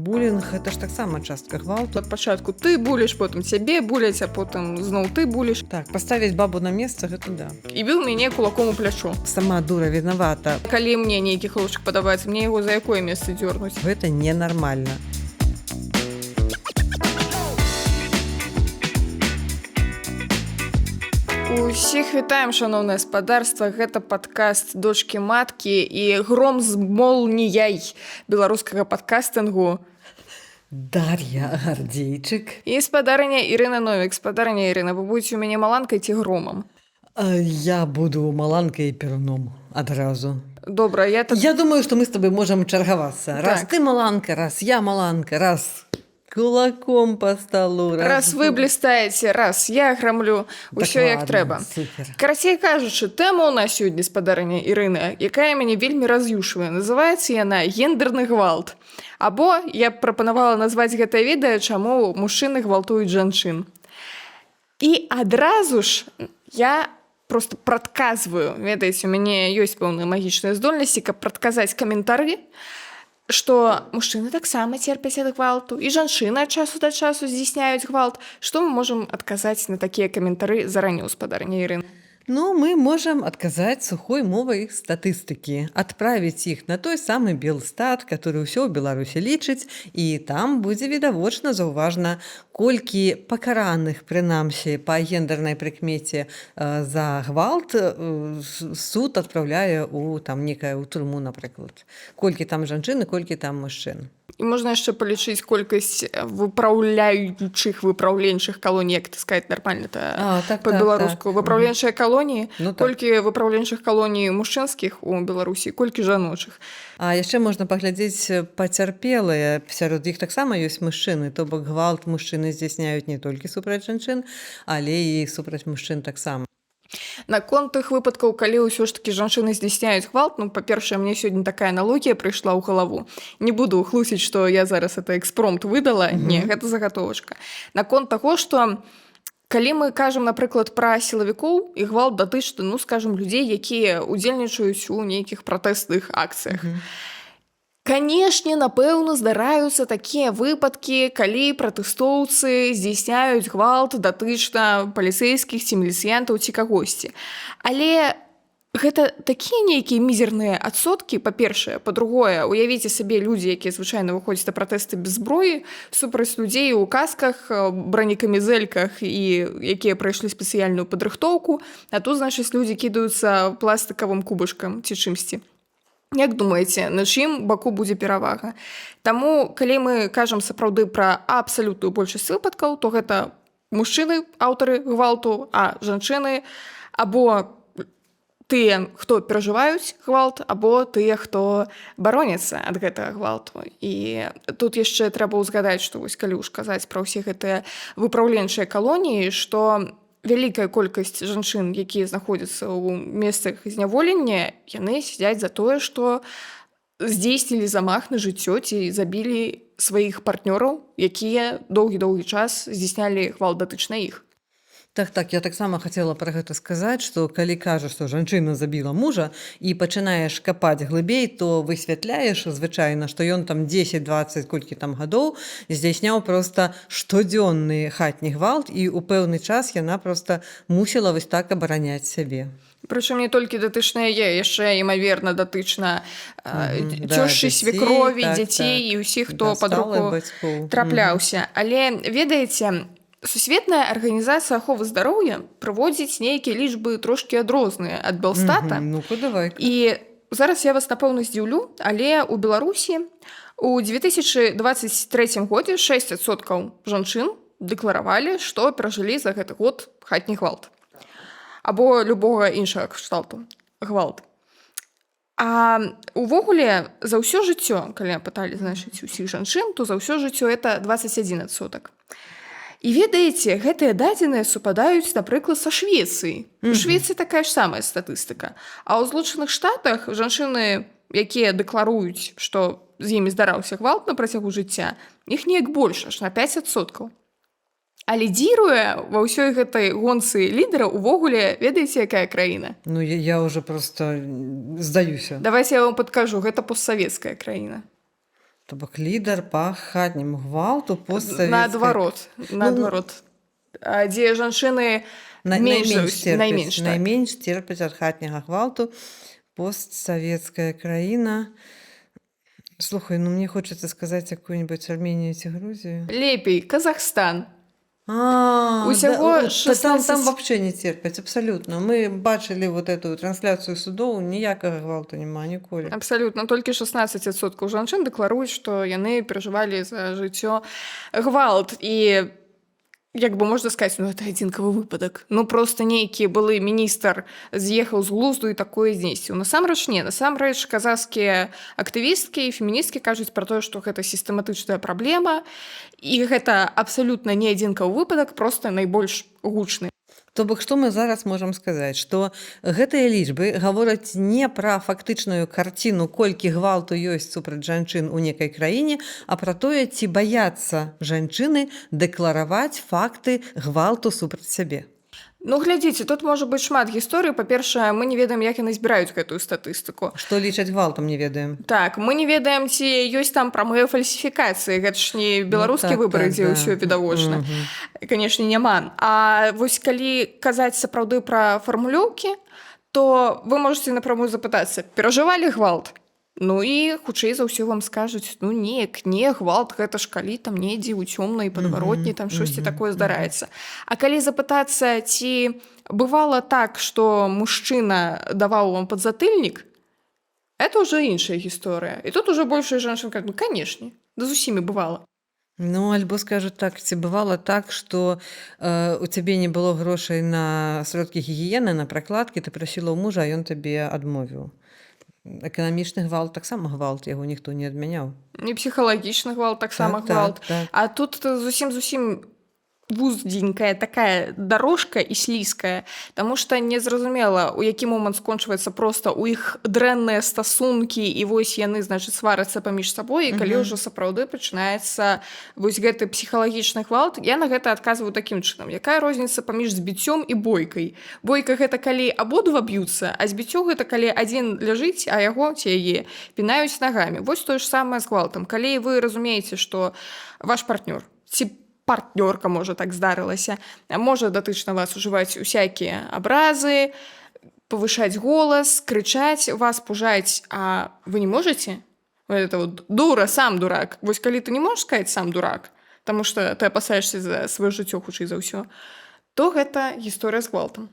булінг это ж таксама частка гвалту. Ад пачатку ты буліш, потым цябе буляць, а потым зноў ты буліш. Так, паставіць бабу на месца гэта да. І біў мяне кулаком у плячо. Сама дура вінавата. Калі мне нейкі хлопчык падабаецца, мне яго за якое месца дзёрнуць? Гэта ненармальна. Усіх вітаем, шаноўнае гаспадарства. Гэта падкаст дочкі маткі і гром з молніяй беларускага падкастынгу. Дар'я Гардзейчык. І спадарыня Ірына Новік. Спадарыня Ірына, вы будзеце у мяне маланкай ці громам? Я буду маланкай і перуном адразу. Добра, Я думаю, што мы з табой можам чаргавацца. Раз Так. ты маланка, раз я маланка, раз кулаком по столу. Раз вы блістаеце, раз я грамлю, усё як трэба. Супер. Карацей кажучы, тэма ў нас сёння, спадарыня Ірына, якая мяне вельмі раз'юшвае. Называецца яна «Гендерны гвалт». Або я б прапанавала назваць гэтае відэа, чаму мужчыны гвалтуюць жанчын. І адразу ж я просто прадказваю, ведаеце, у мяне ёсць пэўныя магічныя здольнасці, каб прадказаць каментары, што мужчыны таксама церпяць ад гвалту, і жанчыны ад часу да часу здзяйсняюць гвалт. Што мы можам адказаць на такія каментары зараней, спадарыня Ірына? Ну, мы можам адказаць сухой мовай статыстыкі, адправіць іх на той самы Белстат, который ўсё ў Беларусі лічыць, і там будзе відавочна заўважна, колькі пакараных, прынамсі, па гендернай прыкмеце за гвалт суд адпраўляе ў турму, напрыклад. Колькі там жанчын і колькі там мужчын. І можна яшчэ палічыць колькасць выпраўленчых калоній, як это сказаць нармальна па-беларуску. Выпраўленчыя калоніі, колькі выпраўленчых калоній мужчынскіх у Беларусі, колькі жаночых. А яшчэ можна паглядзець пацярпелыя, сярод іх таксама ёсць мужчыны, то бок гвалт мужчыны здзяйсняюць не толькі супраць жанчын, але і супраць мужчын таксама. Наконт тых выпадкаў, калі ўсё ж такі жанчыны здзяйсняюць гвалт, па-першае, мне сёння такая аналогія прыйшла ў галаву. Не буду хлусіць, што я зараз это экспромт выдала, не, гэта загатовачка. Наконт таго, што калі мы кажам, напрыклад, пра сілавікоў, і гвалт датычны, скажам, людзей, якія ўдзельнічаюць у нейкіх пратэстных акцыях. Канешне, напэўна, здараюцца такія выпадкі, калі пратэстоўцы здзяйсняюць гвалт датычна паліцэйскіх ці міліцыянтаў ці кагосьці. Але гэта такія нейкія мізерныя адсоткі, па-першае. Па-другое, уявіце сабе людзі, якія звычайна выходзяць на пратэсты без зброі, супраць людзей у касках, бранекамізэльках і якія прайшлі спецыяльную падрыхтоўку, а тут, значыць, людзі кідаюцца пластыкавым кубышкам ці чымсьці. Як думаеце, на чым баку будзе перавага? Таму, калі мы кажам сапраўды пра абсалютную большасць выпадкаў, то гэта мужчыны, аўтары гвалту, а жанчыны або тыя, хто перажываюць гвалт, або тыя, хто бароняцца ад гэтага гвалту. І тут яшчэ трэба ўзгадаць, што вось калі ўж казаць пра ўсе гэтыя выпраўленчыя калоніі, што вялікая колькасць жанчын, якія знаходзяцца ў месцах зняволення, яны сядзяць за тое, што здзейснілі замах на жыццё ці забілі сваіх партнёраў, якія доўгі-доўгі час здзейснялі гвалт датычна іх. Так, я таксама хацела пра гэта сказаць, што калі кажа, што жанчына забіла мужа і пачынаеш капаць глыбей, то высвятляеш звычайна, што ён там 10-20 колькі там гадоў здзяйсняў проста штодзённы хатні гвалт, і ў пэўны час яна проста мусіла вось так абараняць сябе. Прычым не толькі датычна яе, яшчэ, імаверна, датычна цёшчы, свекрові, дзяцей і ўсіх, хто пад руку трапляўся. Але, ведаеце, Сусветная арганізацыя аховы здароўя прыводзіць нейкія лічбы трошкі адрозныя ад Белстата. І зараз я вас, напэўна, здзіўлю, але ў Беларусі у 2023 годзе 6% жанчын дэкларавалі, што перажылі за гэты год хатні гвалт. Або любога іншага кшталту гвалт. А увогуле за ўсё жыццё, калі пыталі, значыць, усіх жанчын, то за ўсё жыццё это 21%. І ведаеце, гэтыя дадзеныя супадаюць, напрыклад, са Швецыі. У Швецыі такая ж самая статыстыка. А ў Злучаных Штатах жанчыны, якія дэкларуюць, што з імі здараўся гвалт на працягу жыцця, іх неяк больш, аж на 5%. А лідзіруе ва ўсёй гэтай гонцы лідара увогуле, ведаеце, якая краіна? Я ўжо проста здаюся. Давайте я вам падкажу, гэта постсавецкая краіна. То бок лідар па хатняму гвалту постсавецкай. Наадварот, наадварот. Дзе жанчыны Найменш найменш, так. найменш терпяць ад хатняга гвалту. Постсавецкая краіна. Слухай, ну мне хочацца сказаць якую-нибудь Арменію ці Грузію. Лепей, Казахстан. Там Усяго 16 вообще не терпяць, абсалютна. Мы бачылі вот эту трансляцыю судоў, ніякага гвалту няма ніколі. Абсалютна, толькі 16% жанчын дэкларуюць, што яны перажывалі за жыццё гвалт. І як бы можна сказаць, ну это адзінкавы выпадак. Ну проста нейкі былы міністр з'ехаў з глузду і такое знесціў. Насамрэч не, насамрэч казахскія актывісткі і феміністкі кажуць пра тое, што гэта сістэматычная праблема, і гэта абсалютна не адзінкавы выпадак, проста найбольш гучны. То бок, што мы зараз можам сказаць, што гэтыя лічбы гавораць не пра фактычную карціну, колькі гвалту ёсць супраць жанчын у некай краіне, а пра тое, ці баяцца жанчыны дэклараваць факты гвалту супраць сябе. Ну, глядзіце, тут можа быць шмат гісторый. Па-першае, мы не ведаем, як яны збіраюць гэтую статыстыку. Што лічаць гвалтам, не ведаем. Так, мы не ведаем, ці ёсць там прамыя фальсіфікацыі. Гэта ж не беларускія так, выбары, так, дзе да. ўсё відавочна. Канешне, няма. А вось калі казаць сапраўды пра фармулёўкі, то вы можаце напрамую запытацца, перажывалі гвалт? Ну і хутчэй за ўсё вам скажуць, ну неяк, не, гвалт, гэта ж калі там недзе ў цёмнай падваротні, там штосьці такое здараецца. А калі запытацца, ці бывала так, што мужчына даваў вам падзатыльнік, это ўжо іншая гісторыя. І тут ужо большая жанчын кажа, ну канешне, да з усімі бывала. Ну, альбо скажуць так, ці бывала так, што у цябе не было грошай на сродкі гігіены, на пракладкі, ты прасіла ў мужа, а ён табе адмовіў. Эканамічны гвалт таксама гвалт, яго ніхто не адмяняў. І псіхалагічны гвалт таксама Так, гвалт. так. А тут зусім вуздзенькая такая дорожка і слізкая, таму што незразумела, у які момант скончваецца проста у іх дрэнныя стасункі, і вось яны, значыць, сварацца паміж сабой, і калі ўжо сапраўды пачынаецца вось гэты псіхалагічны гвалт, я на гэта адказваю такім чынам. Якая розніца паміж збіццём і бойкай? Бойка гэта калі абодва б'юцца, а збіццё гэта калі адзін ляжыць, а яго ці яе пінаюць нагамі. Вось тое ж самае з гвалтам. Калі вы разумееце, што ваш партнёр ці партнёрка, можа, так здарылася, можа датычна вас ужываць усякія абразы, павышаць голас, крычаць, вас пужаць, а вы не можаце? Это вот дура, сам дурак. Вось калі ты не можаш сказаць сам дурак, таму што ты апасаешся за сваё жыццё хутчэй за ўсё, то гэта гісторыя з гвалтам.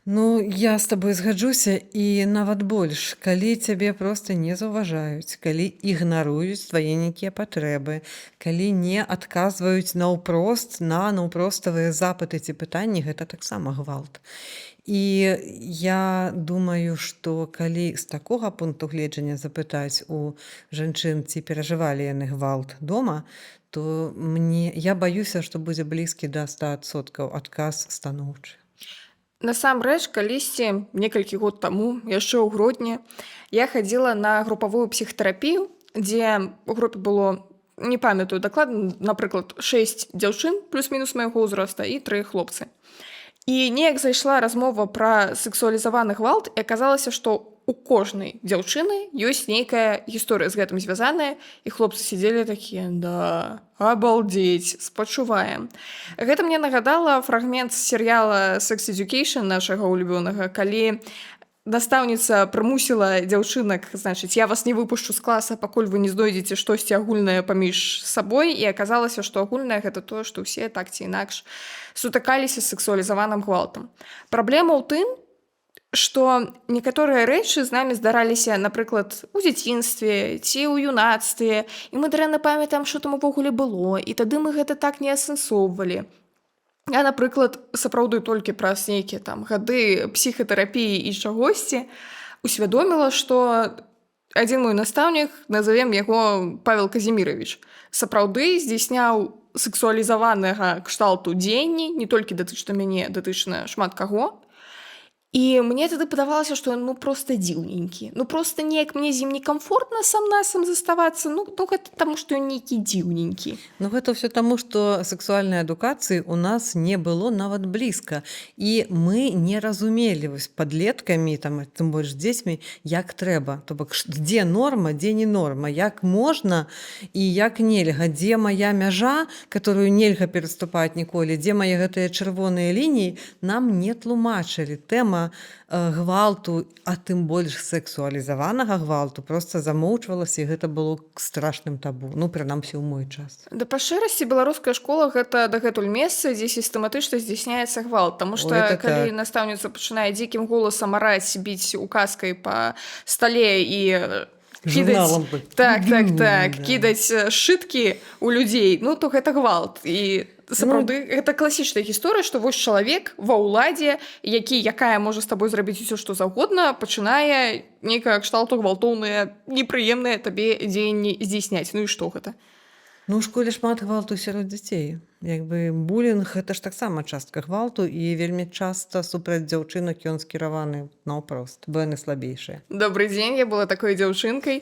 Ну, я з табой згаджуся, і нават больш, калі цябе проста не заўважаюць, калі ігнаруюць твае нейкія патрэбы, калі не адказваюць наўпрост на наўпроставыя запыты ці пытанні, гэта таксама гвалт. І я думаю, што калі з такога пункту гледжання запытаць у жанчын, ці перажывалі яны гвалт дома, то я баюся, што будзе блізкі да 100% адказ станоўчы. Насамрэч, калісьці, некалькі год таму, яшчэ ў грудні, я хадзіла на групавую псіхатэрапію, дзе ў групе было, не памятаю дакладна, напрыклад, 6 дзяўчын, плюс-мінус майго ўзроста, і 3 хлопцы. І неяк зайшла размова пра сексуалізаваны гвалт, і аказалася, што у кожнай дзяўчыны ёсць нейкая гісторыя з гэтым звязаная, і хлопцы сидзелі такія, да, абалдзець, спачуваем. Гэта мне нагадала фрагмент з серыяла Sex Education нашага улюбёнага, калі настаўніца прымусіла дзяўчынак, значыць, я вас не выпушчу з класа, пакуль вы не знойдзеце штосьці агульнае паміж сабой, і аказалася, што агульнае гэта тое, што ўсе так ці інакш сутыкаліся з сексуалізаваным гвалтам. Праблема ў тым, што некаторыя рэчы з намі здараліся, напрыклад, у дзяцінстве ці ў юнацтве, і мы дрэнна памятаем, што там увогуле было, і тады мы гэта так не асэнсоўвалі. Я, напрыклад, сапраўды толькі праз нейкія там гады псіхатэрапіі і чагосьці усвядоміла, што адзін мой настаўнік, назовем яго Павел Казімірович, сапраўды здзейсняў сексуалізаванага кшталту дзеянні, не толькі датычна мяне, датычна шмат каго. І мне тады падавалася, што ён проста дзіўненькі. Проста неяк мне з ім некамфортна сам-насам заставацца. Гэта таму, што ён нейкі дзіўненькі. Ну гэта ўсё таму, што сексуальнай адукацыі ў нас не было нават блізка. І мы не разумелі вось падлеткамі, там, тым больш з дзецьмі, як трэба. То бок, дзе норма, дзе не норма, як можна і як нельга, дзе мая мяжа, которую нельга пераступаць ніколі, дзе мае гэтыя чырвоныя лініі, нам не тлумачылі. Тэма гвалту, а тым больш сексуалізаванага гвалту проста замоўчвалася, і гэта было страшным табу. Прынамсі ў мой час. Да па шчырасці, беларуская школа гэта дагэтуль месца, дзе сістэматычна здзяйсняецца гвалт. Таму што калі настаўніца пачынае дзікім голасам араць, біць указкай па стале і кідаць сшыткі ў людзей, то гэта гвалт. І сапраўды гэта класічная гісторыя, што вось чалавек ва ўладзе, якая можа з табой зрабіць усё што заўгодна, пачынае нейкага кшталту гвалтоўныя непрыемныя табе дзеянні здзейсняць. І што гэта? У школе шмат гвалту сярод дзяцей. Булінг гэта ж таксама частка гвалту, і вельмі часта супраць дзяўчынак ён скіраваны наўпрост, бо яны слабейшыя. Добрый дзень, я была такой дзяўчынкай.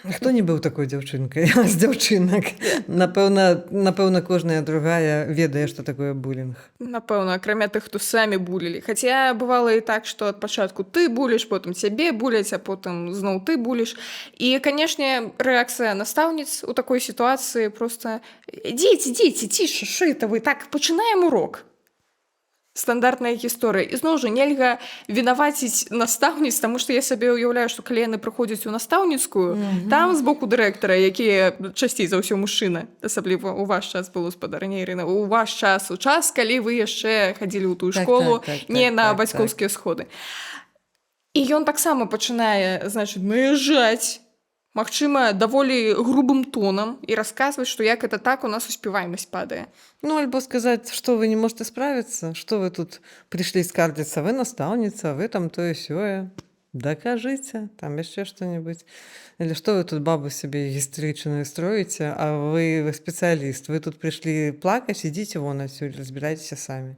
Хто не быў такой дзяўчынкай з дзяўчынак? Напэўна, кожная другая ведае, што такое булінг. Напэўна, акрамя тых, хто самі булілі. Хаця бывала і так, што ад пачатку ты буліш, потым цябе буляць, а потым зноў ты буліш. І, канешне, рэакцыя настаўніц у такой сітуацыі проста: дзеці, ціша, што это вы? Так, пачынаем урок. Стандартная гісторыя. І зноў жа нельга вінаваціць настаўніц, таму што я сабе ўяўляю, што калі яны прыходзяць у настаўніцкую, там з боку дырэктара, якія часцей за ўсё мужчына, асабліва ў ваш час было, спадарня Ірына, у ваш час, калі вы яшчэ хадзілі ў тую школу, не на бацькоўскія сходы. І ён таксама пачынае, наязджаць, магчыма, даволі грубым тонам і расказваць, што як это так у нас успеваемасць падае. Альбо сказаць, што вы не можете справіцца, што вы тут прыйшлі скардзіцца, вы настаўніца, вы там тое-сёе. Дакажыце, там яшчэ што-небудзь. Или што вы тут бабу сабе гістэрычную строіце, а вы спецыяліст, вы тут прыйшлі плакаць, ідзіце вон адсюль, разбірайцеся самі.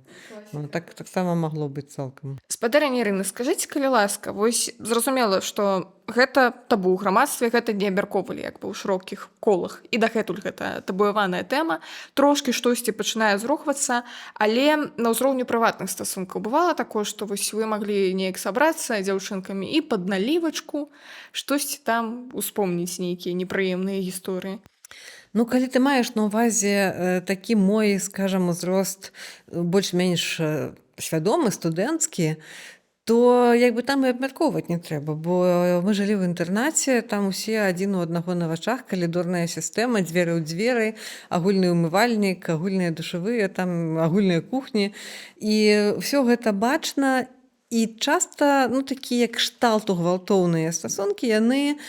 Таксама магло быць цалкам. Спадарня Ірына, скажыце, калі ласка, вось зразумела, што гэта табу ў грамадстве, гэта не абмяркоўвалі ў шырокіх колах. І дагэтуль гэта табуяваная тэма. Трошкі штосьці пачынае зрухвацца, але на ўзроўню прыватных стасункаў бывала такое, што вось вы маглі неяк сабрацца дзяўчынкамі і пад налівачку штосьці там успомніць нейкія непрыемныя гісторыі. Калі ты маеш на ўвазе такі мой, скажам, узрост больш-менш свядомы, студэнцкі, то там і абмяркоўваць не трэба, бо мы жылі ў інтэрнаце, там усе адзін у аднаго на вачах, калідорная сістэма, дзверы ў дзверы, агульны ўмывальнік, агульныя душавыя, там агульныя кухні. І ўсё гэта бачна. І часта, такія кшталту гвалтоўныя стасункі, яны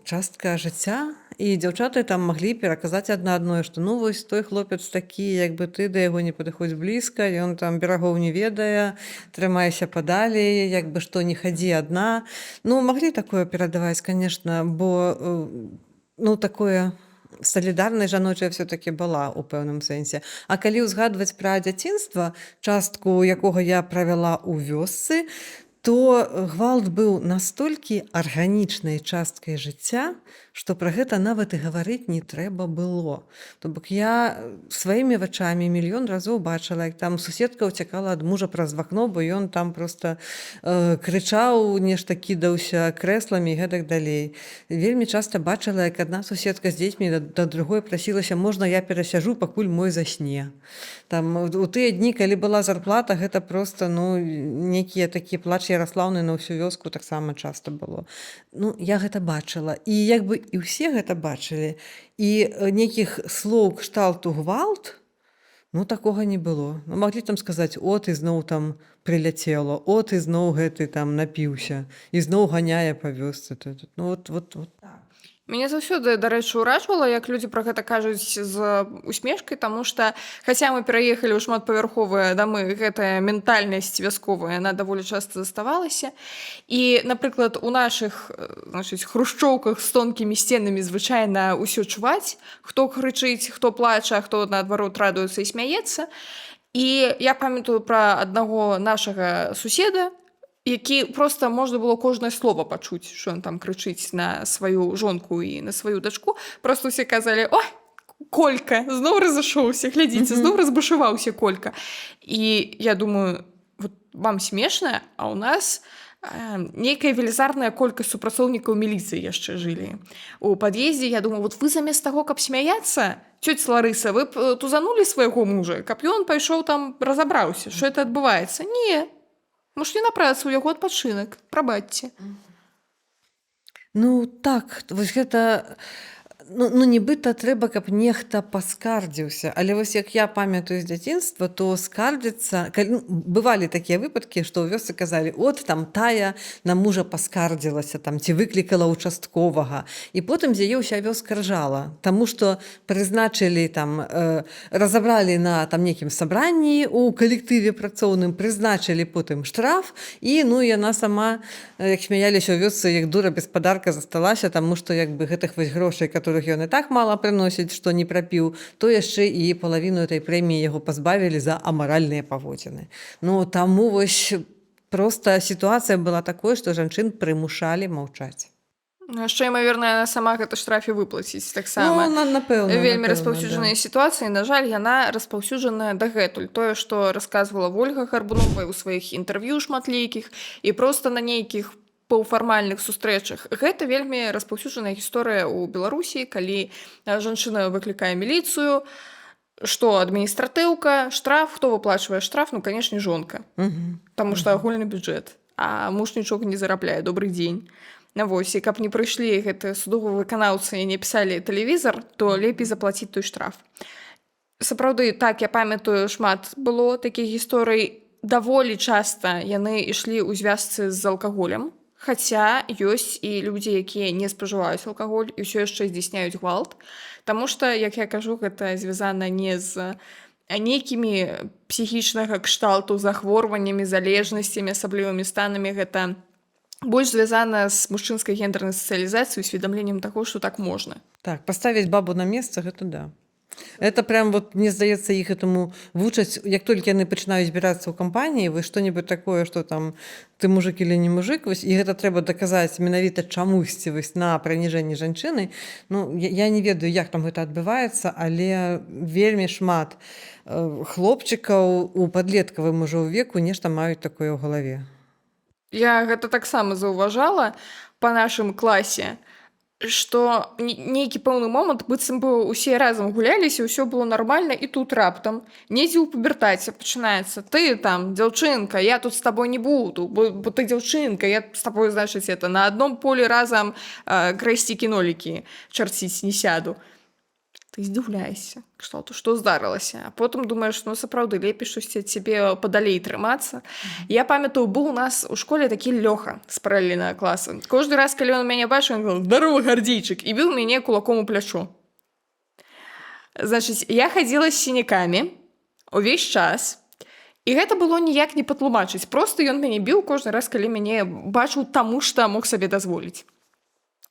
частка жыцця, і дзяўчаты там маглі пераказаць адна адной, што вось той хлопец такі, ты да яго не падыходзь блізка, ён там берагоў не ведае, трымайся падалей, што не хадзі адна. Маглі такое перадаваць, конечно, бо такое салідарнасць жаночая все-таки была ў пэўным сэнсе. А калі ўзгадваць пра дзяцінства, частку якога я правяла ў вёсцы, то гвалт быў настолькі арганічнай часткай жыцця, што пра гэта нават і гаварыць не трэба было. То бок я сваімі вачамі мільён разоў бачыла, як там суседка ўцякала ад мужа праз вакно, бо ён там проста крычаў, нешта кідаўся крэсламі і гэтак далей. Вельмі часта бачыла, як адна суседка з дзецьмі да другой прасілася: можна я перасяжу, пакуль мой засне. Там у тыя дні, калі была зарплата, гэта проста нейкія такі плач Яраслаўны на ўсю вёску таксама часта было. Я гэта бачыла. І і ўсе гэта бачылі. І нейкіх слоў кшталту гвалт, такога не было. Маглі там сказаць: о, ты зноў там прыляцела, о, ты зноў гэты там напіўся, і зноў ганяе па вёсцы. Вот. Мяне заўсёды, дарэчы, ўражвала, як людзі пра гэта кажуць з усмешкай, таму што, хаця мы пераехалі ў шматпавярховыя дамы, гэтая ментальнасць вясковая, яна даволі часта заставалася. І, напрыклад, у нашых хрушчоўках з тонкімі сценамі звычайна ўсё чуваць, хто крычыць, хто плача, а хто, наадварот, радуецца і смяецца. І я памятаю пра аднаго нашага суседа, які проста можна было кожнае слова пачуць, што ён там крычыць на сваю жонку і на сваю дачку. Проста ўсе казалі: «Ой, Колька, зноў разышоўся, глядзіце, зноў разбушаваўся Колька». І я думаю, вот вам смешна, а ў нас нейкая велізарная колькасць супрацоўнікаў міліцыі яшчэ жылі. У пад'ездзе, я думаю, вот вы замест таго, каб смяяцца, цёця Ларыса, вы б тузанулі свайго мужа, каб ён пайшоў там разабраўся, што это адбываецца. Не, муж не на працу, у яго адпачынак, прабачце. Ну так, вось гэта нібыта трэба, каб нехта паскардзіўся. Але вось як я памятаю з дзяцінства, то скардзіцца, бывалі такія выпадкі, што ў вёсцы казалі: от там тая на мужа паскардзілася там ці выклікала участковага. І потым з яе ўся вёска ржала, таму што прызначылі там разабралі на там нейкім сабранні у калектыве працоўным, прызначылі потым штраф, і ну яна сама, як смяяліся ў вёсцы, як дура без падарка засталася, таму што як бы гэтых вось грошай, которых ён і так мала прыносіць, што не прапіў, то яшчэ і палавіну этой прэміі яго пазбавілі за амаральныя паводзіны. Ну таму вось проста сітуацыя была такой, што жанчын прымушалі маўчаць. Яшчэ, імаверна, яна сама гэта штрафе выплаціць таксама. Напэўна, Вельмі распаўсюджаныя сітуацыі. На жаль, яна распаўсюджаная дагэтуль. Тое, што расказвала Вольга Гарбунова ў сваіх інтэрв'ю шматлікіх і проста на нейкіх паўфармальных сустрэчах. Гэта вельмі распаўсюджаная гісторыя ў Беларусі, калі жанчына выклікае міліцыю, што адміністратыўка, штраф, хто выплачвае штраф? Ну, канешне, жонка. Таму што агульны бюджэт. А муж нічога не зарабляе. Добрый дзень. Вось, і каб не прыйшлі гэтыя судовыя выканаўцы і не пісалі тэлевізар, то лепей заплаціць той штраф. Сапраўды, так, я памятаю, шмат было такіх гісторый. Даволі часта яны ішлі ў звязцы з алкаголем, хаця ёсць і людзі, якія не спажываюць алкаголь і ўсё яшчэ здзяйсняюць гвалт, таму што, як я кажу, гэта звязана не з нейкімі псіхічнага кшталту захворваннямі, залежнасцямі, асаблівымі станамі. Гэта больш звязана з мужчынскай гендернай сацыялізацыяй, усведамленнем таго, што так можна. Так, паставіць бабу на месца, гэта да. Это прям вот, мне здаецца, іх этому вучаць, як толькі яны пачынаюць збірацца ў кампаніі, вы што-небудзь такое, што там ты мужик или не мужик, вось, і гэта трэба даказаць менавіта чамусьці вось на праніжэнні жанчыны. Ну, я не ведаю, як там гэта адбываецца, але вельмі шмат хлопчыкаў у падлеткавым ужо веку нешта маюць такое ў галаве. Я гэта таксама заўважала па нашым класе, што нейкі пэўны момант быццам бы ўсе разам гуляліся, ўсё было нармальна, і тут раптам недзе ў пубертаце пачынаецца: ты там, дзяўчынка, я тут з табой не буду, бо ты дзяўчынка, я з табой, значыць, это на адном полі разам крэсцікі-нолікі чарціць не сяду. Ты здзіўляешся, што здарылася, а потым думаеш, ну сапраўды лепей штосьці ад цябе падалей трымацца. Я памятаю, быў у нас у школе такі Лёха з паралельнага класа. Кожны раз, калі ён мяне бачыў, ён говорил: «Здарова, гардзейчык», і біў мяне кулаком у плячо. Значыць, я хадзіла з сінякамі увесь час, і гэта было ніяк не патлумачыць. Проста ён мяне біў кожны раз, калі мяне бачыў, таму што мог сабе дазволіць.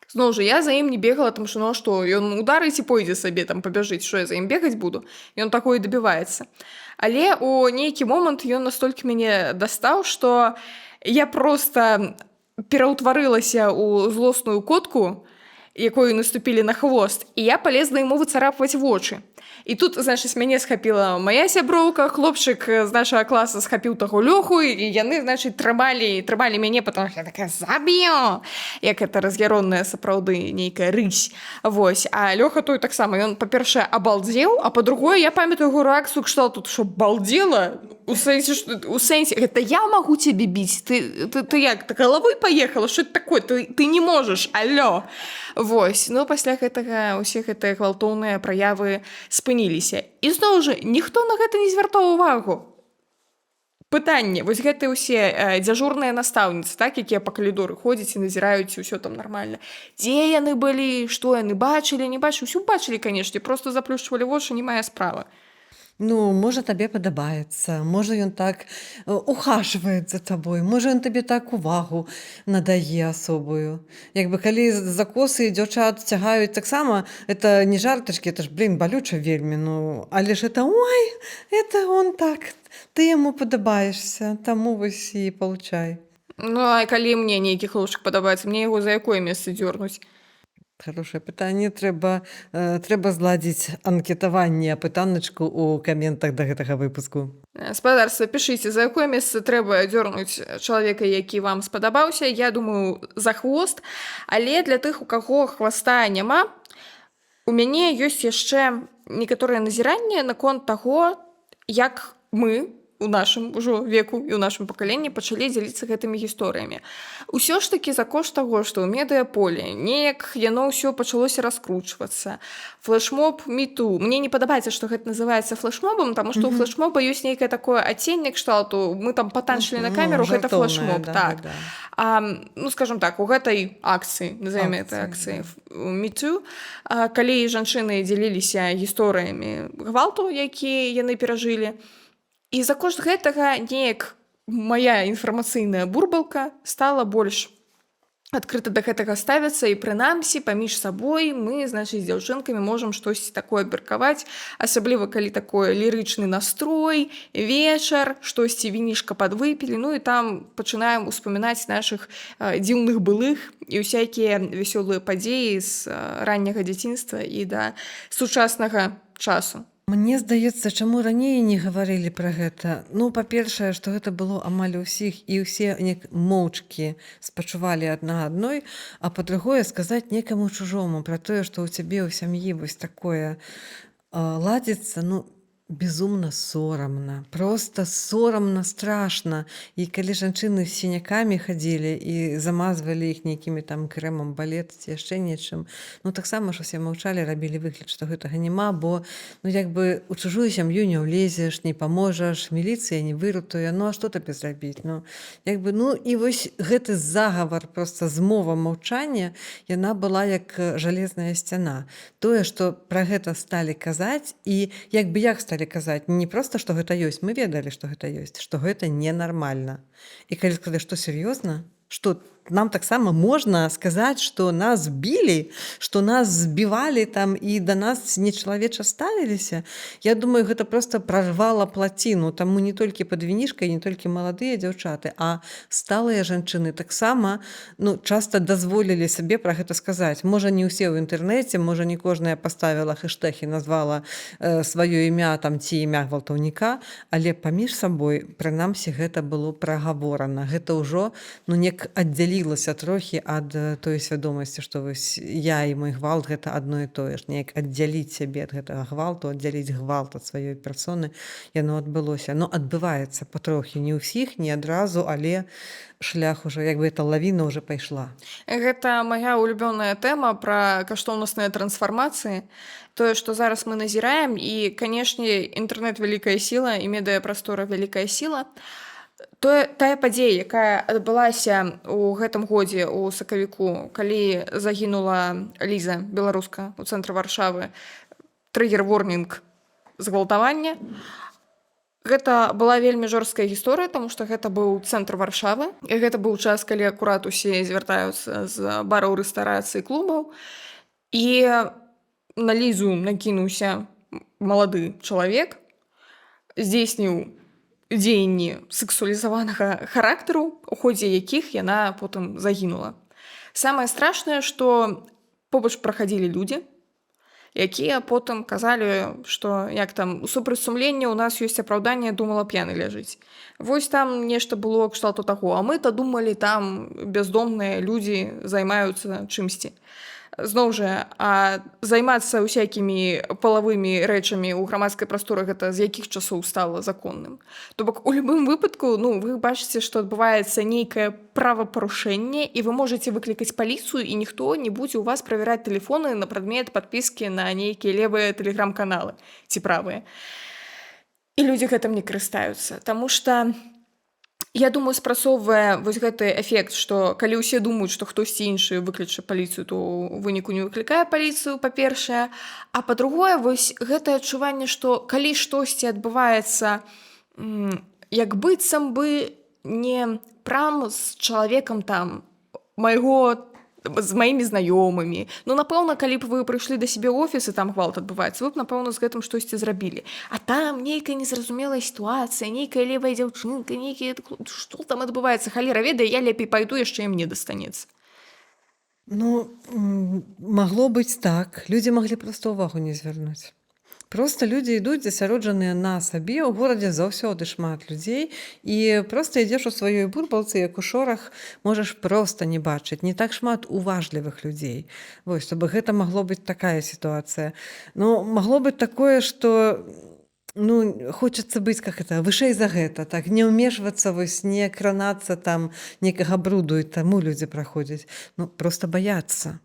Зноў жа, я за ім не бегала, тому што, ну што, ён ударыць і пойдзе сабе там пабяжыць, што я за ім бегаць буду. Ён такое дабіваецца. Але ў нейкі момант ён настолькі мяне дастаў, што я проста пераўтварылася ў злосную котку, якой наступілі на хвост, і я палезла яму выцарапваць вочы. І тут, значыць, мяне схапіла мая сяброўка, хлопчык з нашага класа схапіў таго Лёху, і яны, значыць, трымалі мяне, потому што я такая: заб'ё! Як гэта раз'яронная сапраўды нейкая рысь. Вось. А Лёха той таксама, ён, па-першае, абалдзеў, а па-другое, я памятаю яго рэакцыю кшталту, што балдзела, у сэнсе, гэта я магу цябе біць, ты як, ты галавой паехала, што это такое, ты не можаш, алё. Вось. Ну, пасля гэтага ўсе гэтыя гвалтоўныя праявы спыніліся. І зноў жа, ніхто на гэта не звяртаў увагу. Пытанне, вось гэтыя ўсе дзяжурныя настаўніцы, так, якія па калідоры ходзяць і назіраюць, усё там нармальна. Дзе яны былі, што яны бачылі, не бачылі? Усё бачылі, канешне, проста заплюшчвалі вочы, не мая справа. Ну, можа, табе падабаецца, можа, ён так ухажвае за табой, можа, ён табе так увагу надае асобую. Як бы калі за косы дзяўчат цягаюць таксама, это не жартачкі, это ж, балюча вельмі, ну, але ж это ой, это он так, ты яму падабаешся, таму вось і палучай. Ну, а калі мне нейкі хлопчык падабаецца, мне яго за якое месца дзёрнуць? Хорошае пытанне, трэба зладзіць анкетаванне, апытаначку ў каментах да гэтага выпуску. Спадарства, пішыце, за якое месца трэба дзёрнуць чалавека, які вам спадабаўся. Я думаю, за хвост. Але для тых, у каго хваста няма, у мяне ёсць яшчэ некаторыя назіранні наконт таго, як мы у нашым ужо веку і ў нашым пакаленні пачалі дзяліцца гэтымі гісторыямі. Усё ж такі за кошт таго, што ў медыаполе неяк яно ўсё пачалося раскручвацца. Флэшмоб міту. Мне не падабаецца, што гэта называецца флэшмобам, таму што ў флэшмоба ёсць нейкае такое адценне кшталту, мы там патанчылі на камеру, гэта флэшмоб. Так. Ну, скажем так, у гэтай акцыі, назовем это акцыі міту, калі жанчыны дзяліліся гісторыямі гвалту, якія яны перажылі, і за кошт гэтага неяк мая інфармацыйная бурбалка стала больш адкрыта да гэтага ставіцца, і прынамсі паміж сабой мы, значыць, з дзяўчынкамі можам штосьці такое абмеркаваць, асабліва калі такой лірычны настрой, вечар, штосьці вінішка падвыпілі, ну і там пачынаем успамінаць нашых дзіўных былых і ўсякія вясёлыя падзеі з ранняга дзяцінства і да сучаснага часу. Мне здаецца, чаму раней не гаварылі пра гэта. Ну, па-першае, што гэта было амаль у ўсіх, і ўсе моўчкі спачувалі адна адной, а па-другое, сказаць некаму чужому пра тое, што ў цябе ў сям'і вось такое ладзіцца, ну, безумна сорамна, просто сорамна, страшна. І калі жанчыны з сінякамі хадзілі і замазвалі іх нейкімі там крэмам балет ці яшчэ нечым, ну таксама ж усе маўчалі, рабілі выгляд, што гэтага няма, бо ну як бы у чужую сям'ю не ўлезеш, не паможаш, міліцыя не выратуе, ну а што табе зрабіць? Ну як бы, ну і вось гэты загавар, проста змова маўчання, яна была як жалезная сцяна. Тое, што пра гэта сталі казаць, і як бы як сталі казаць, не проста, што гэта ёсць, мы ведалі, што гэта ёсць, што гэта ненармальна. І калі сказаць, што сур'ёзна, што нам таксама можна сказаць, што нас білі, што нас збівалі там і да нас нечалавеча ставіліся. Я думаю, гэта проста прарвала плаціну, таму не толькі падвінішка, не толькі маладыя дзяўчаты, а сталыя жанчыны таксама ну, часта дазволілі сабе пра гэта сказаць. Можа, не ўсе ў інтэрнэце, можа, не кожная паставіла хэштэг і назвала сваё імя там ці імя гвалтаўніка, але паміж сабой, прынамсі, гэта было прагаворана. Гэта ўжо ну, неяк аддзялілася трохі ад той свядомасці, што вось я і мой гвалт гэта адно і тое ж. Неяк аддзяліць сябе ад гэтага гвалту, аддзяліць гвалт ад сваёй персоны, яно адбылося. Но адбываецца патрохі, не ўсіх, не адразу, але шлях ужо, як бы эта лавіна ўжо пайшла. Гэта мая улюбёная тэма пра каштоўнасныя трансфармацыі. Тое, што зараз мы назіраем, і, канешне, інтэрнэт вялікая сіла і медыяпрастора вялікая сіла. Тая падзея, якая адбылася ў гэтым годзе ў сакавіку, калі загінула Ліза, беларуска, у цэнтры Варшавы, трыгер-ворнінг згвалтавання, гэта была вельмі жорсткая гісторыя, таму што гэта быў цэнтр Варшавы, і гэта быў час, калі акурат усе звяртаюцца з бараў, рэстарацый, клубаў, і на Лізу накінуўся малады чалавек, здзейсніў дзеянні сексуалізаванага характару, у ходзе якіх яна потым загінула. Самае страшнае, што побач прахадзілі людзі, якія потым казалі, што як там супраць сумлення ў нас ёсць апраўданне, думала, п'яны ляжыць. Вось там нешта было кшталту таго, а мы-то думалі, там бяздомныя людзі займаюцца чымсьці. Зноў жа, а займацца ўсякімі палавымі рэчамі ў грамадскай прасторы гэта з якіх часоў стала законным. То бок у любым выпадку, ну, вы бачыце, што адбываецца нейкае правапарушэнне, і вы можаце выклікаць паліцыю, і ніхто не будзе ў вас правяраць тэлефоны на прадмет падпіскі на нейкія левыя тэлеграм-каналы ці правыя. І людзі гэтым не карыстаюцца, таму што Я думаю, спрацоўвае вось гэты эфект, што калі ўсе думаюць, што хтосьці іншы выкліча паліцыю, то ў выніку не выклікае паліцыю, па-першае. А па-другое, вось гэтае адчуванне, што калі штосьці адбываецца, як быццам бы не прам з чалавекам там майго з маімі знаёмымі. Ну, напэўна, калі б вы прыйшлі да сябе ў офіс і там гвалт адбываецца, вы б, напэўна, з гэтым штосьці зрабілі. А там нейкая незразумелая сітуацыя, нейкая левая дзяўчынка, нейкі... Што там адбываецца? Халера ведае, я лепей пайду, яшчэ і мне дастанецца. Ну, магло быць так. Людзі маглі проста ўвагу не звярнуць. Проста людзі ідуць засяроджаныя на сабе, у горадзе заўсёды шмат людзей, і проста ідзеш у сваёй бурбалцы, як у шорах, можаш проста не бачыць. Не так шмат уважлівых людзей. Вось, чтобы гэта магло быць такая сітуацыя. Ну, магло быць такое, што ну, хочацца быць как это вышэй за гэта, так не ўмешвацца, вось не кранацца там некага бруду, і таму людзі праходзяць. Ну, просто баяцца,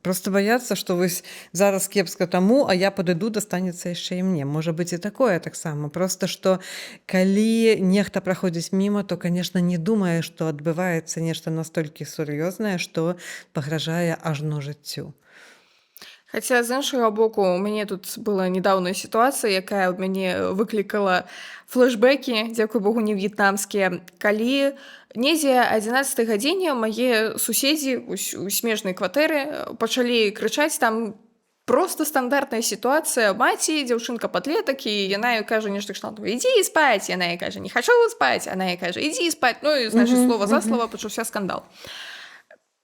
што вось зараз кепска таму, а я падыду, дастанецца яшчэ і мне. Можа быць і такое таксама, просто што калі нехта праходзіць міма, то конечно не думае, што адбываецца нешта настолькі сур'ёзнае, што пагражае ажно жыццю. Хаця, з іншага боку, у мяне тут была нядаўная сітуацыя, якая ў мяне выклікала флэшбэкі, дзякуй Богу, не в'етнамскія. Калі недзе 11 гадзіне мае суседзі у смежнай кватэры пачалі крычаць, там просто стандартная сітуацыя. Маці, дзяўчынка-падлетак, і яна ёй кажа нешта кшталту: «Ідзі спаць!» Яна ёй кажа: «Не хачу спаць!» Яна ёй кажа: «Ідзі спаць!» Ну і, значыць, слова за слова пачаўся скандал.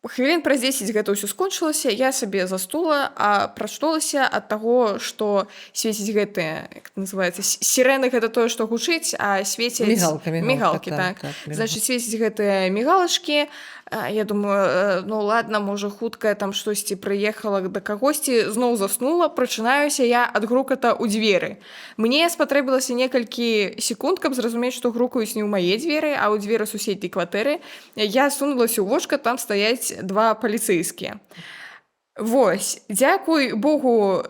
Хвілін праз 10 гэта ўсё скончылася, я сабе заснула, а прачнулася ад таго, што свеціць гэтыя, як называецца, сірэны, гэта тое, што гучыць, а свецяць... Мігалкі, так. Значыць, свеціць гэтыя мігалачкі. Я думаю, ну ладно, можа, хуткая там штосьці прыехала да кагосьці, зноў заснула, прачынаюся я ад груката ў дзверы. Мне спатрэбілася некалькі секунд, каб зразумець, што грукаюць не ў мае дзверы, а ў дзверы суседняй кватэры. Я сунулася ў вочка, там стаяць 2 паліцэйскія. Вось, дзякуй Богу,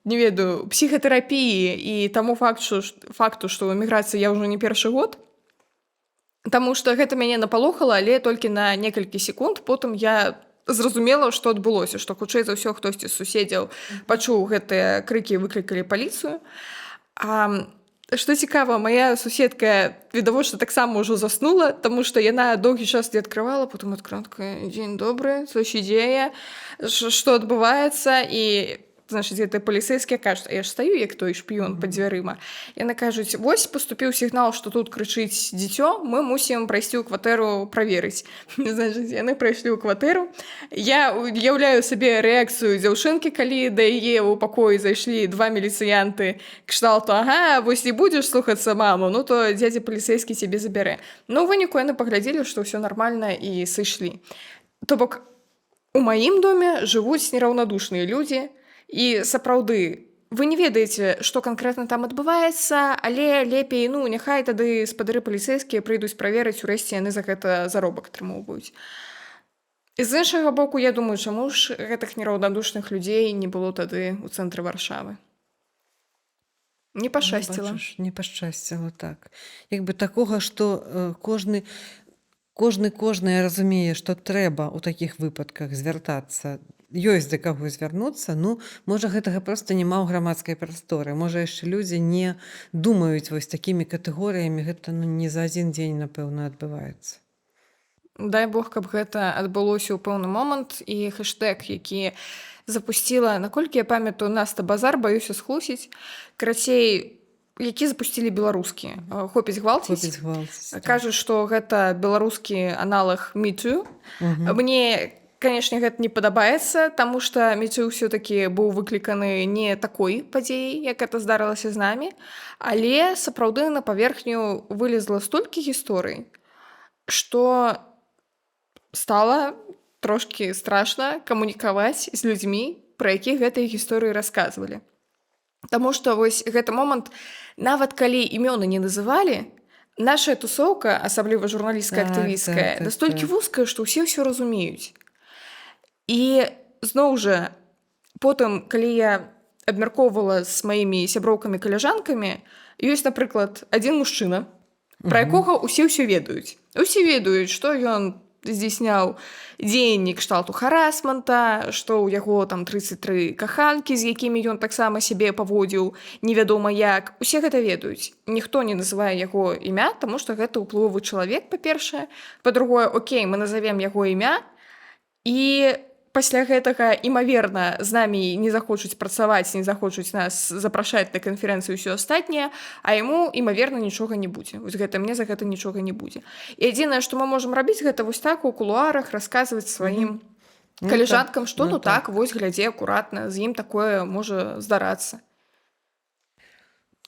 не ведаю, псіхатэрапіі і таму факту, што ў эміграцыі я ўжо не першы год, таму што гэта мяне напалохала, але толькі на некалькі секунд. Потым я зразумела, што адбылося, што хутчэй за ўсё хтосьці з суседзяў пачуў гэтыя крыкі і выклікалі паліцыю. Што цікава, мая суседка, відавочна, таксама ўжо заснула, таму што яна доўгі час не адкрывала, потым адкрыла, такая: «Дзень добры, coś ідзее, што адбываецца?» І значыць, гэтыя паліцэйскія кажуць: «А я ж стаю, як той шпіён пад дзвярыма». Яны кажуць: «Вось паступіў сігнал, што тут крычыць дзіцё, мы мусім прайсці ў кватэру праверыць». Значыць, яны прайшлі ў кватэру. Я уяўляю сабе рэакцыю дзяўчынкі, калі да яе ў пакоі зайшлі 2 міліцыянты кшталту: «Ага, вось не будзеш слухацца маму, ну то дзядзя паліцэйскі цябе забярэ». Ну, у выніку яны паглядзелі, што ўсё нармальна, і сышлі. То бок, у маім доме жывуць нераўнадушныя людзі, і сапраўды, вы не ведаеце, што канкрэтна там адбываецца, але лепей, ну, няхай тады спадары паліцэйскія прыйдуць праверыць, урэшце яны за гэта заробак атрымоўваюць. І з іншага боку, я думаю, чаму ж гэтых нераўнадушных людзей не было тады ў цэнтры Варшавы. Не пашчасціла. Не пашчасціла, так. Як бы такога, што кожны разумее, што трэба ў такіх выпадках звяртацца, ёсць да каго звярнуцца, ну, можа, гэтага проста няма ў грамадскай прасторы. Можа, яшчэ людзі не думаюць вось такімі катэгорыямі, гэта не за адзін дзень, напэўна, адбываецца. Дай Бог, каб гэта адбылося ў пэўны момант, і хэштэг, які запусціла, наколькі я памятаю, Наста Базар, баюся схлусіць, карацей, які запусцілі беларускі. Хопіць гвалціць. Кажуць, што гэта беларускі аналаг Me Too. Мне, канешне, гэта не падабаецца, таму што Me Too ўсё-такі быў выкліканы не такой падзеяй, як гэта здарылася з намі, але сапраўды на паверхню вылезла столькі гісторый, што стала трошкі страшна камунікаваць з людзьмі, пра якіх гэтыя гісторыі расказвалі. Таму што вось гэты момант, нават калі імёны не называлі, наша тусоўка, асабліва журналістка-актывісткая, настолькі вузкая, што ўсе ўсё разумеюць. І зноў жа, потым, калі я абмяркоўвала з маімі сяброўкамі-каляжанкамі, ёсць, напрыклад, адзін мужчына, пра якога ўсе ведаюць. Усе ведаюць, што ён здзейсняў дзеянні кшталту харасмента, што ў яго там 33 каханкі, з якімі ён таксама сябе паводзіў невядома як. Усе гэта ведаюць. Ніхто не называе яго імя, таму што гэта ўплывовы чалавек, па-першае. Па-другое, окей, мы назовем яго імя, і пасля гэтага, імаверна, з намі не захочуць працаваць, не захочуць нас запрашаць на канферэнцыю ўсё астатняе, а яму, імаверна, нічога не будзе. Вось гэта мне за гэта нічога не будзе. І адзінае, што мы можам рабіць, гэта вось так у кулуарах расказваць сваім калежанкам, што так, вось глядзі акуратна, з ім такое можа здарацца.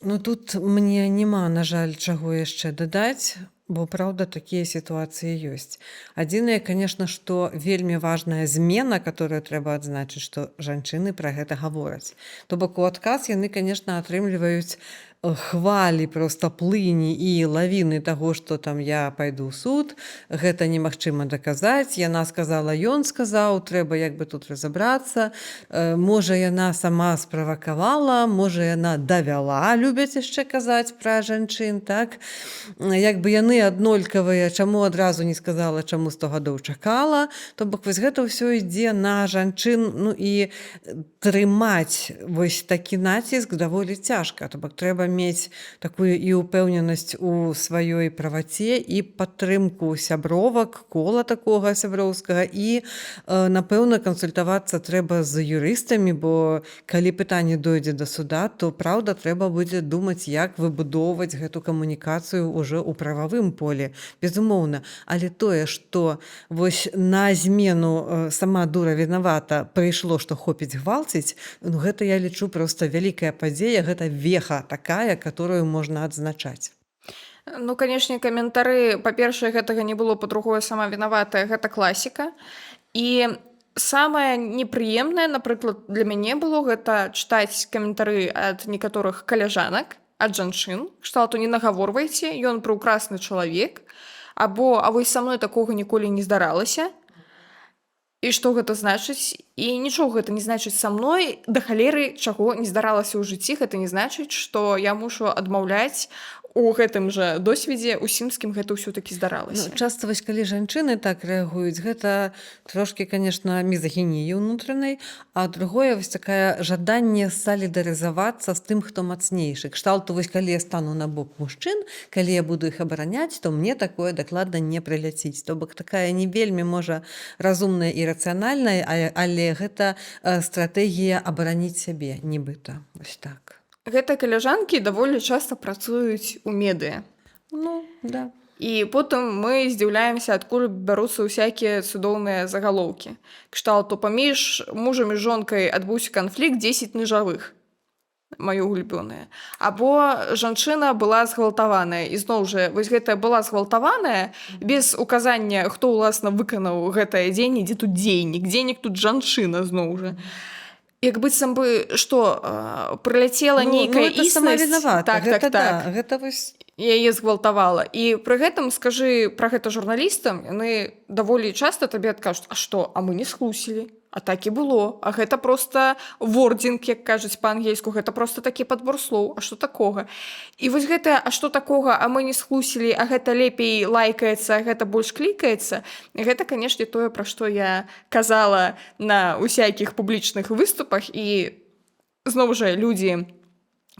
Ну тут мне няма, на жаль, чаго яшчэ дадаць, бо праўда такія сітуацыі ёсць. Адзінае, конечно, што вельмі важная змена, которую трэба адзначыць, што жанчыны пра гэта гавораць. То бок у адказ яны, конечно, атрымліваюць хвалі, проста плыні і лавіны таго, што там я пайду ў суд, гэта немагчыма даказаць, яна сказала, ён сказаў, трэба як бы тут разабрацца, можа яна сама справакавала, можа яна давяла, любяць яшчэ казаць пра жанчын, так? Як бы яны аднолькавыя, чаму адразу не сказала, чаму 100 гадоў чакала, то бок вось гэта ўсё ідзе на жанчын, ну і трымаць вось такі націск даволі цяжка, то бок трэба мець такую і ўпэўненасць у сваёй праваце і падтрымку сябровак, кола такога сяброўскага і, напэўна, кансультавацца трэба з юрыстамі, бо калі пытанне дойдзе да суда, то, праўда, трэба будзе думаць, як выбудоўваць гэту камунікацыю ўжо ў прававым поле, безумоўна. Але тое, што вось на змену сама дура вінавата прыйшло, што хопіць гвалціць, ну, гэта я лічу проста вялікая падзея, гэта веха такая, которую можна адзначаць. Ну, канешне, каментары, па-першае, гэтага не было, па-другое, сама вінаватая, гэта класіка. І самае непрыемнае, напрыклад, для мяне было гэта чытаць каментары ад некаторых каляжанак, ад жанчын, кшталту не нагаворвайце, ён прыўкрасны чалавек, або а вось са мной такога ніколі не здаралася. І што гэта значыць? І нічога гэта не значыць са мной, да халеры, чаго не здаралася ў жыцці, гэта не значыць, што я мушу адмаўляць у гэтым жа досведзе усім, з кім гэта ўсё-такі здаралася. Ну, часта вось калі жанчыны так рэагуюць, гэта трошкі, конечно, мізагініі ўнутранай, а другое вось такая жаданне салідарызавацца з тым, хто мацнейшы. Кшталту вось калі я стану на бок мужчын, калі я буду іх абараняць, то мне такое дакладна не прыляціць. То бок такая не вельмі, можа, разумная і рацыянальная, але гэта стратэгія абараніць сябе, нібыта. Вось так. Гэтыя каляжанкі даволі часта працуюць у медыа. Ну, да. І потым мы здзіўляемся, адкуль бяруцца ўсякія цудоўныя загалоўкі. Кшталту паміж мужам і жонкай адбыўся канфлікт 10 ножавых. Маё улюбёнае. Або жанчына была згвалтаваная. І зноў жа, вось гэтая была згвалтаваная без указання, хто ўласна выканаў гэтае дзеянне, дзе тут дзейнік, дзейнік тут жанчына зноў жа. Як быццам бы, што, прыляцела нейкая існасць. Гэта вось... Яе згвалтавала. І пры гэтым, скажы пра гэта журналістам, яны даволі часта табе адкажуць, а што, а мы не схлусілі. А так і было. А гэта проста вордзінг, як кажуць па-ангельску, гэта проста такі падбор слоў. А што такога? І вось гэта, а што такога, а мы не схлусілі, а гэта лепей лайкаецца, а гэта больш клікаецца. Гэта, канешне, тое, пра што я казала на усякіх публічных выступах. І зноў жа, людзі,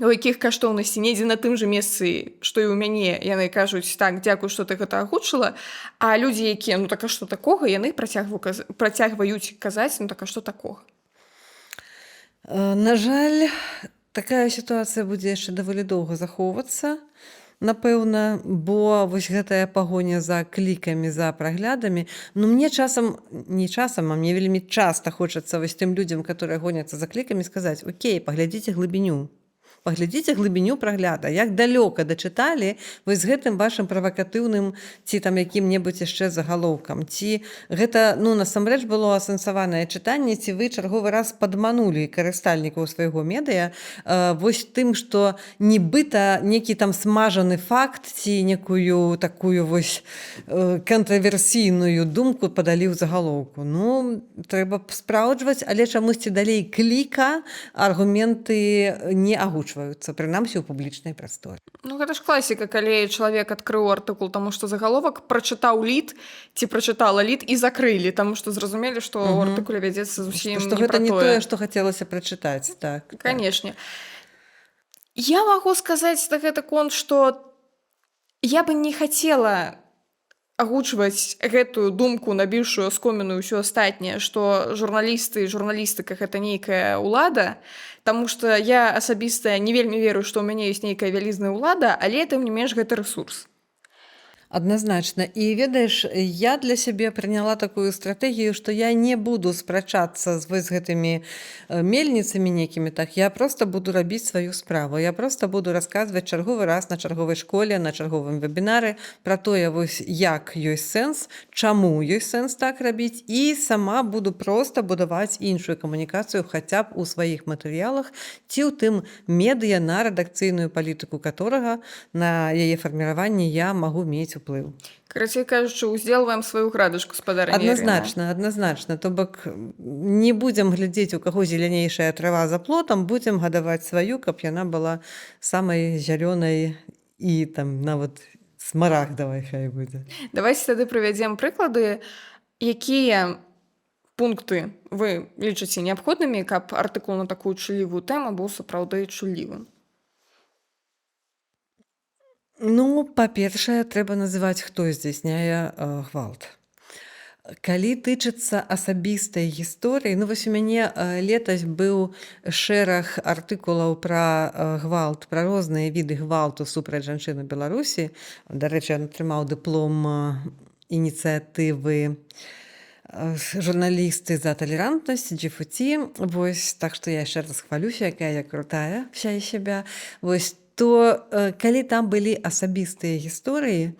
у якіх каштоўнасці недзе на тым жа месцы, што і ў мяне, яны кажуць, так, дзякуй, што ты гэта агучыла, а людзі, якія, ну так, а што такога, яны працягваюць казаць, ну так, а што такога. На жаль, такая сітуацыя будзе яшчэ даволі доўга захоўвацца, напэўна, бо вось гэтая пагоня за клікамі, за праглядамі, ну мне часам, не часам, а мне вельмі часта хочацца вось тым людзям, которые гоняцца за клікамі, сказаць, окей, паглядзіце глыбіню. Паглядзіце глыбіню прагляда, як далёка дачыталі вось з гэтым вашым правакатыўным ці там якім-небудзь яшчэ загалоўкам. Ці гэта, ну, насамрэч было асэнсаванае чытанне, ці вы чарговы раз падманулі карыстальнікаў свайго медыа вось тым, што нібыта некі там смажаны факт ці некую такую вось кантраверсійную думку падалі ў загалоўку. Ну, трэба спраўджваць, але чамусьці далей кліка аргументы не агучваюць. агучваюцца, прынамсі ў публічнай прасторы. Ну гэта ж класіка, калі чалавек адкрыў артыкул, таму што загаловак прачытаў лід ці прачытала лід і закрылі, таму што зразумелі, што ў артыкуле вядзецца зусім Што не гэта пра не тое. тое, што хацелася прачытаць, так. Канешне. Я магу сказаць на гэты конт, што я бы не хацела агучваць гэтую думку, набіўшую аскоміну і ўсё астатняе, што журналісты і журналістыка гэта нейкая ўлада, таму што я асабіста не вельмі веру, што ў мяне ёсць нейкая вялізная ўлада, але тым не менш гэта рэсурс. Адназначна. І ведаеш, я для сябе прыняла такую стратэгію, што я не буду спрачацца з вось гэтымі мельніцамі нейкімі, так, я проста буду рабіць сваю справу. Я проста буду расказваць чарговы раз на чарговай школе, на чарговым вебінары пра тое, вось як ёсць сэнс, чаму ёсць сэнс так рабіць, і сама буду проста будаваць іншую камунікацыю хаця б у сваіх матэрыялах ці ў тым медыя, на рэдакцыйную палітыку которага, на яе фарміраванне я магу мець уплыў. Карацей кажучы, уздзелваем сваю градачку, спадарыня Ірына. Адназначна. То бок не будзем глядзець, у каго зелянейшая трава за плотам, будзем гадаваць сваю, каб яна была самай зялёнай і там нават смарагдавай хай будзе. Давайце тады прывядзем прыклады, якія пункты вы лічыце неабходнымі, каб артыкул на такую чуллівую тэму быў сапраўды чуллівым. Ну, па-першае, трэба называць, хто здзяйсняе гвалт. Калі тычыцца асабістай гісторыі, ну вось у мяне летась быў шэраг артыкулаў пра гвалт, пра розныя віды гвалту супраць жанчын у Беларусі. Дарэчы, ён атрымаў дыплом ініцыятывы журналісты за талерантнасць, GFT. Вось, так што я яшчэ раз хвалюся, якая я крутая, вся і сябе. Вось, то калі там былі асабістыя гісторыі,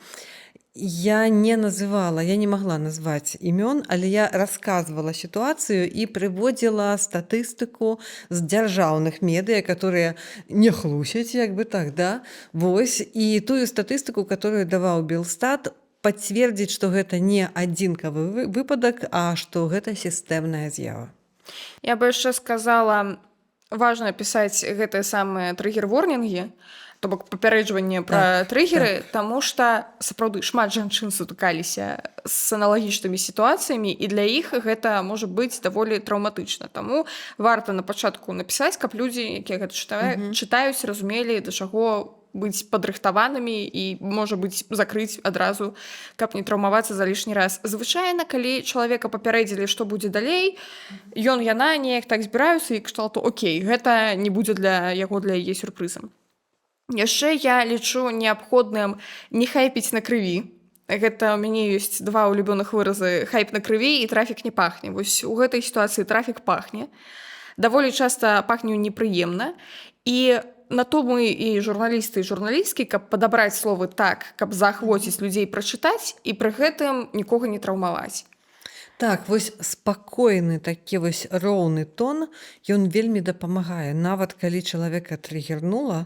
я не называла, я не магла назваць імён, але я расказвала сітуацыю і прыводзіла статыстыку з дзяржаўных медыя, которые не хлусяць, як бы так, да? Вось, і тую статыстыку, которую даваў Белстат, пацвердзіць, што гэта не адзінкавы выпадак, а што гэта сістэмная з'ява. Я бы яшчэ сказала, важна пісаць гэтыя самыя трыгер-ворнінгі, то бок папярэджванне пра трыгеры, таму што сапраўды шмат жанчын сутыкаліся з аналагічнымі сітуацыямі, і для іх гэта можа быць даволі траўматычна. Таму варта на пачатку напісаць, каб людзі, якія гэта чытаюць, разумелі, да чаго быць падрыхтаванымі і, можа быць, закрыць адразу, каб не траўмавацца за лішні раз. Звычайна, калі чалавека папярэдзілі, што будзе далей, яна неяк так збіраюцца і кшталту, окей, гэта не будзе для яго, для яе сюрпрызам. Яшчэ я лічу неабходным не хайпіць на крыві. Гэта ў мяне ёсць два улюбёных выразы: хайп на крыві і трафік не пахне. Вось у гэтай сітуацыі трафік пахне. Даволі часта пахне непрыемна. І на то мы і журналісты, і журналісткі, каб падабраць словы так, каб заахвоціць людзей прачытаць і пры гэтым нікога не траўмаваць. Так, вось спакойны такі вось роўны тон, ён вельмі дапамагае. Нават калі чалавека трыгернула,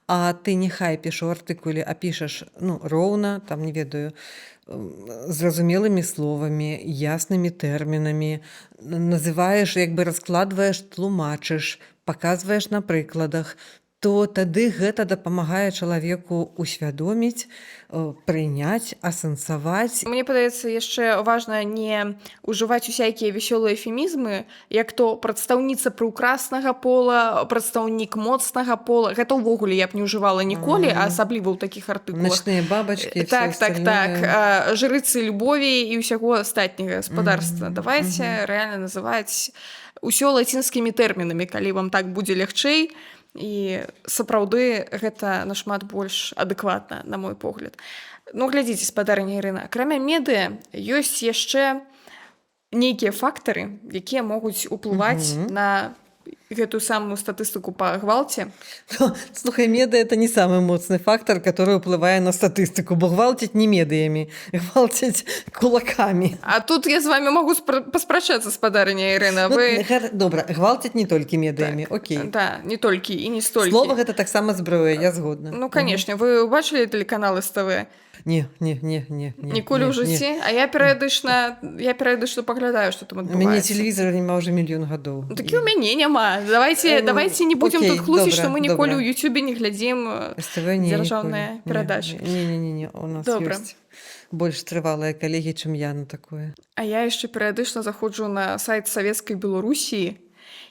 а ты не хайпіш у артыкуле, а пішаш, роўна, там, не ведаю, зразумелымі словамі, яснымі тэрмінамі, называеш, як бы раскладваеш, тлумачыш, паказваеш на прыкладах, то тады гэта дапамагае чалавеку усвядоміць, прыняць, асэнсаваць. Мне падаецца, яшчэ важна не ўжываць усякія весёлыя эфемізмы, як то прадстаўніца прыўкраснага пола, прадстаўнік моцнага пола. Гэта ўвогуле я б не ўжывала ніколі, а асабліва ў такіх артыкулах. Начныя бабачкі, так. Жрыцы любові і ўсяго астатняга гаспадарства. Давайце рэальна называць усё лацінскімі тэрмінамі, калі вам так будзе лягчэй. І сапраўды гэта нашмат больш адэкватна, на мой погляд. Глядзіце, спадарыня Ірына, акрамя медыа ёсць яшчэ нейкія фактары, якія могуць уплываць на гэтую самую статыстыку па гвалце. Слухай, медыа — это не самый моцны фактор, который уплывае на статыстыку, бо гвалціць не медыямі, гвалціць кулакамі. А тут я з вами могу паспрачацца, спадарыня Ірына. Добра, гвалціць не толькі медыямі, окей. Да, не толькі і не столькі. Слова гэта таксама зброя, я згодна. Канешне, вы ўбачылі тэлеканал СТВ? Не. Ніколі ў жыцці, а я перыядычна паглядаю, што там У мяне адбываецца. тэлевізора няма ўжо мільён гадоў. Ну, такі ў мяне няма. Давайте не будзем Окей, тут хлусіць, што добра, мы ніколі добра. ў Ютубе не глядзім СТВ не, дзяржаўныя ніколі. перадачы. Не, у нас Добра. ёсць больш трывалыя калегі, чым я на такое. А я яшчэ перыядычна заходжу на сайт савецкай Беларусі